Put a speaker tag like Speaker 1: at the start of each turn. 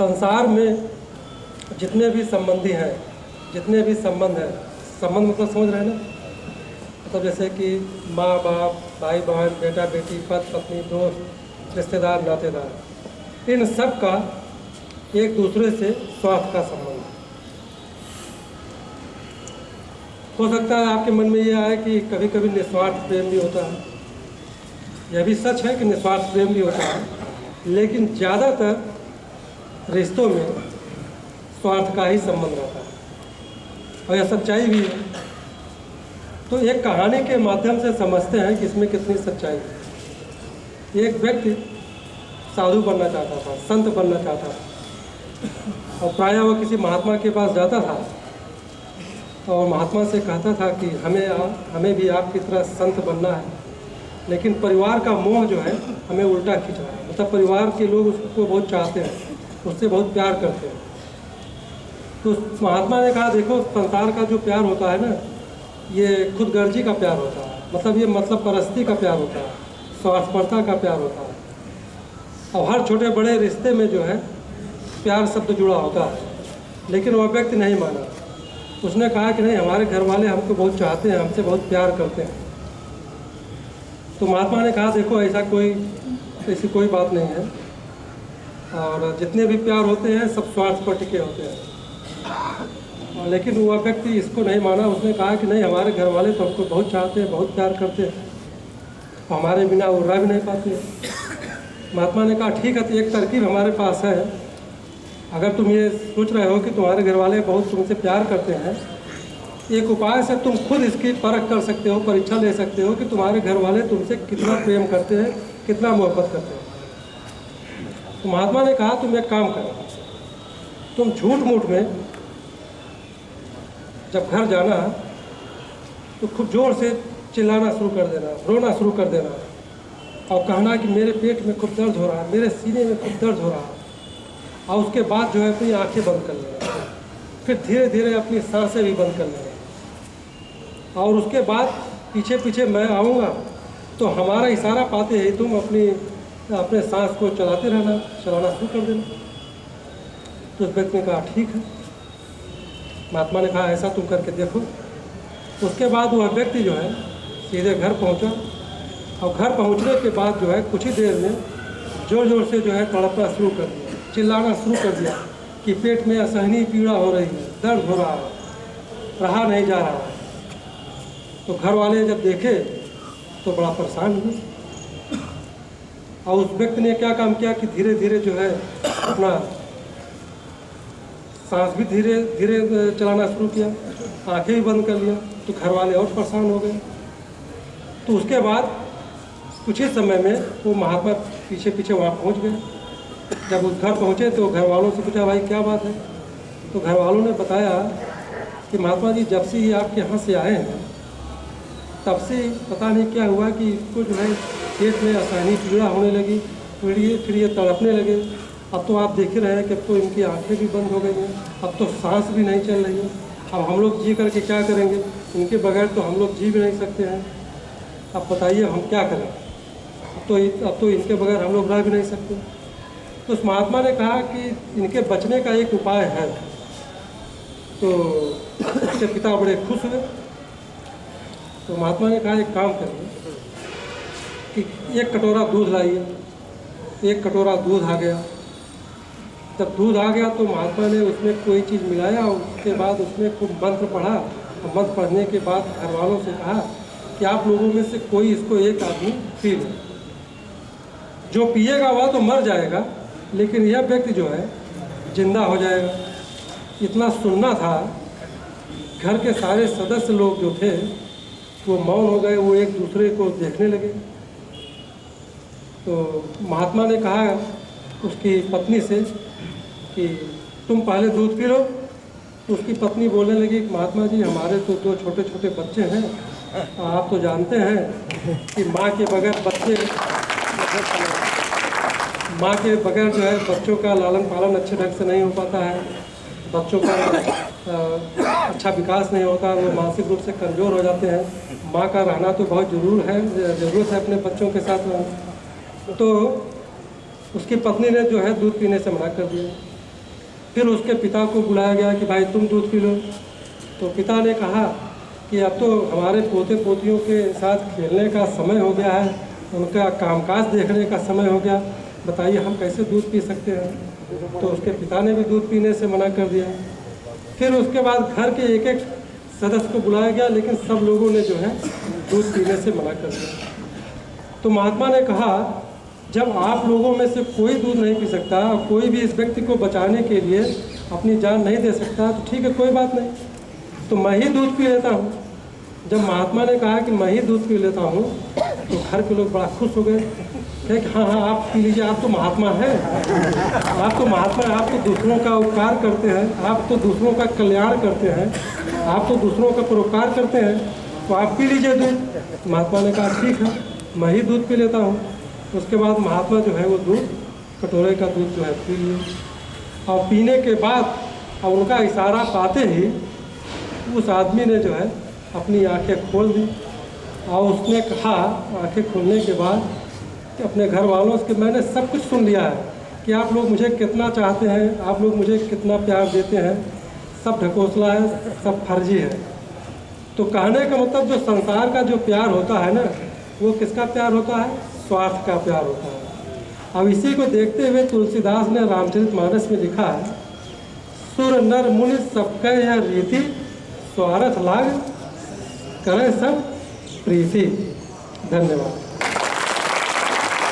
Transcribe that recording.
Speaker 1: संसार में जितने भी संबंधी हैं, जितने भी संबंध हैं, संबंध मतलब समझ रहे हैं ना, मतलब जैसे कि माँ बाप, भाई बहन, बेटा बेटी, पति पत्नी, दोस्त, रिश्तेदार, नातेदार, इन सब का एक दूसरे से स्वार्थ का संबंध है। हो सकता है आपके मन में ये आए कि कभी कभी निस्वार्थ प्रेम भी होता है। यह भी सच है कि निस्वार्थ प्रेम भी होता है, लेकिन ज़्यादातर रिश्तों में स्वार्थ का ही संबंध रहता है और यह सच्चाई भी है। तो एक कहानी के माध्यम से समझते हैं कि इसमें कितनी सच्चाई है। एक व्यक्ति साधु बनना चाहता था, संत बनना चाहता था, और प्रायः वह किसी महात्मा के पास जाता था और महात्मा से कहता था कि हमें भी आपकी तरह संत बनना है, लेकिन परिवार का मोह जो है हमें उल्टा खींच रहा है। मतलब परिवार के लोग उसको बहुत चाहते हैं, उससे बहुत प्यार करते हैं। तो महात्मा ने कहा, देखो संसार का जो प्यार होता है ना, ये खुदगर्जी का प्यार होता है, मतलब ये मतलब परस्ती का प्यार होता है, स्वार्थपरता का प्यार होता है। और हर छोटे बड़े रिश्ते में जो है प्यार शब्द जुड़ा होता है। लेकिन वह व्यक्ति नहीं माना। उसने कहा कि नहीं, हमारे घर वाले हमको बहुत चाहते हैं, हमसे बहुत प्यार करते हैं। तो महात्मा ने कहा, देखो ऐसी कोई बात नहीं है, और जितने भी प्यार होते हैं सब स्वार्थ पर टिके होते हैं। लेकिन वह व्यक्ति इसको नहीं माना। उसने कहा कि नहीं, हमारे घर वाले तो हमको बहुत चाहते हैं, बहुत प्यार करते हैं, हमारे बिना वो रह भी नहीं पाते। महात्मा ने कहा, ठीक है, तो एक तरकीब हमारे पास है। अगर तुम ये सोच रहे हो कि तुम्हारे घर वाले बहुत तुमसे प्यार करते हैं, एक उपाय से तुम खुद इसकी परख कर सकते हो, परीक्षा ले सकते हो कि तुम्हारे घर वाले तुमसे कितना प्रेम करते हैं, कितना मोहब्बत करते हैं। तो महात्मा ने कहा, तुम एक काम करो, तुम झूठ मूठ में जब घर जाना तो खूब जोर से चिल्लाना शुरू कर देना, रोना शुरू कर देना, और कहना कि मेरे पेट में खूब दर्द हो रहा है, मेरे सीने में खूब दर्द हो रहा है। और उसके बाद जो है अपनी आंखें बंद कर लेना, फिर धीरे धीरे अपनी सांसें भी बंद कर लेना, और उसके बाद पीछे पीछे मैं आऊँगा तो हमारा इशारा पाते ही तुम अपने सांस को चलाना शुरू कर देना। तो उस व्यक्ति ने कहा, ठीक है। महात्मा ने कहा, ऐसा तुम करके देखो। उसके बाद वह व्यक्ति जो है सीधे घर पहुंचा, और घर पहुंचने के बाद जो है कुछ ही देर में जोर जोर से जो है तड़पना शुरू कर दिया, चिल्लाना शुरू कर दिया कि पेट में असहनीय पीड़ा हो रही है, दर्द हो रहा है, रहा नहीं जा रहा है। तो घर वाले जब देखे तो बड़ा परेशान हुए, और उस व्यक्ति ने क्या काम किया कि धीरे धीरे जो है अपना सांस भी धीरे धीरे चलाना शुरू किया, आंखें भी बंद कर लिया। तो घर वाले और परेशान हो गए। तो उसके बाद कुछ ही समय में वो महात्मा पीछे पीछे वहाँ पहुँच गए। जब उस घर पहुँचे तो घर वालों से पूछा, भाई क्या बात है? तो घर वालों ने बताया कि महात्मा जी, जब से ये आपके यहाँ से आए हैं तब से पता नहीं क्या हुआ कि इसको जो है पेट में असहनीय पीड़ा होने लगी, फिर ये तड़पने लगे। अब तो आप देख ही रहे हैं कि अब तो इनकी आंखें भी बंद हो गई हैं, अब तो सांस भी नहीं चल रही है। अब हम लोग जी करके क्या करेंगे? इनके बगैर तो हम लोग जी भी नहीं सकते हैं। अब बताइए हम क्या करें? अब तो इनके बगैर हम लोग रह भी नहीं सकते। तो उस महात्मा ने कहा कि इनके बचने का एक उपाय है। तो उसके पिता बड़े खुश हुए। तो महात्मा ने कहा, एक काम करिए कि एक कटोरा दूध लाइए। एक कटोरा दूध आ गया। जब दूध आ गया तो महात्मा ने उसमें कोई चीज़ मिलाया, और उसके बाद उसमें खूब मंत्र पढ़ा, और मंत्र पढ़ने के बाद घर वालों से कहा कि आप लोगों में से कोई इसको एक आदमी पी ले। जो पिएगा वह तो मर जाएगा, लेकिन यह व्यक्ति जो है जिंदा हो जाएगा। इतना सुनना था। घर के सारे सदस्य लोग जो थे वो मौन हो गए, वो एक दूसरे को देखने लगे। तो महात्मा ने कहा उसकी पत्नी से कि तुम पहले दूध पी लो। तो उसकी पत्नी बोलने लगी, महात्मा जी, हमारे तो 2 छोटे छोटे बच्चे हैं, आप तो जानते हैं कि माँ के बगैर जो है बच्चों का लालन पालन अच्छे ढंग से नहीं हो पाता है, बच्चों का अच्छा विकास नहीं होता, वो मानसिक रूप से कमज़ोर हो जाते हैं। माँ का रहना तो बहुत ज़रूरत है अपने बच्चों के साथ। तो उसकी पत्नी ने जो है दूध पीने से मना कर दिया। फिर उसके पिता को बुलाया गया कि भाई तुम दूध पी लो। तो पिता ने कहा कि अब तो हमारे पोते पोतियों के साथ खेलने का समय हो गया है, उनका कामकाज देखने का समय हो गया, बताइए हम कैसे दूध पी सकते हैं। तो उसके पिता ने भी दूध पीने से मना कर दिया। फिर उसके बाद घर के एक एक सदस्य को बुलाया गया, लेकिन सब लोगों ने जो है दूध पीने से मना कर दिया। तो महात्मा ने कहा जब आप लोगों में से कोई दूध नहीं पी सकता और कोई भी इस व्यक्ति को बचाने के लिए अपनी जान नहीं दे सकता, तो ठीक है कोई बात नहीं, तो मैं ही दूध पी लेता हूँ। जब महात्मा ने कहा कि मैं ही दूध पी लेता हूँ तो घर के लोग बड़ा खुश हो गए, कहे कि हाँ हाँ आप पी लीजिए, आप तो महात्मा हैं, आप तो महात्मा हैं, आप तो दूसरों का उपकार करते हैं, आप तो दूसरों का कल्याण करते हैं, आप तो दूसरों का परोपकार करते हैं, तो आप पी लीजिए दूध। महात्मा ने कहा ठीक है मैं ही दूध पी लेता हूँ। उसके बाद महात्मा जो है वो दूध, कटोरे का दूध जो है पी लिए। और पीने के बाद अब उनका इशारा पाते ही उस आदमी ने जो है अपनी आंखें खोल दी और उसने कहा आंखें खोलने के बाद कि अपने घर वालों से मैंने सब कुछ सुन लिया है कि आप लोग मुझे कितना चाहते हैं, आप लोग मुझे कितना प्यार देते हैं, सब ढकोसला है, सब फर्जी है। तो कहने का मतलब जो संसार का जो प्यार होता है ना, वो किसका प्यार होता है? स्वार्थ का प्यार होता है। अब इसी को देखते हुए तुलसीदास ने रामचरितमानस में लिखा है, सुर नर मुनि सबका यह रीति, स्वार्थ लाग करे सब प्रीति। धन्यवाद।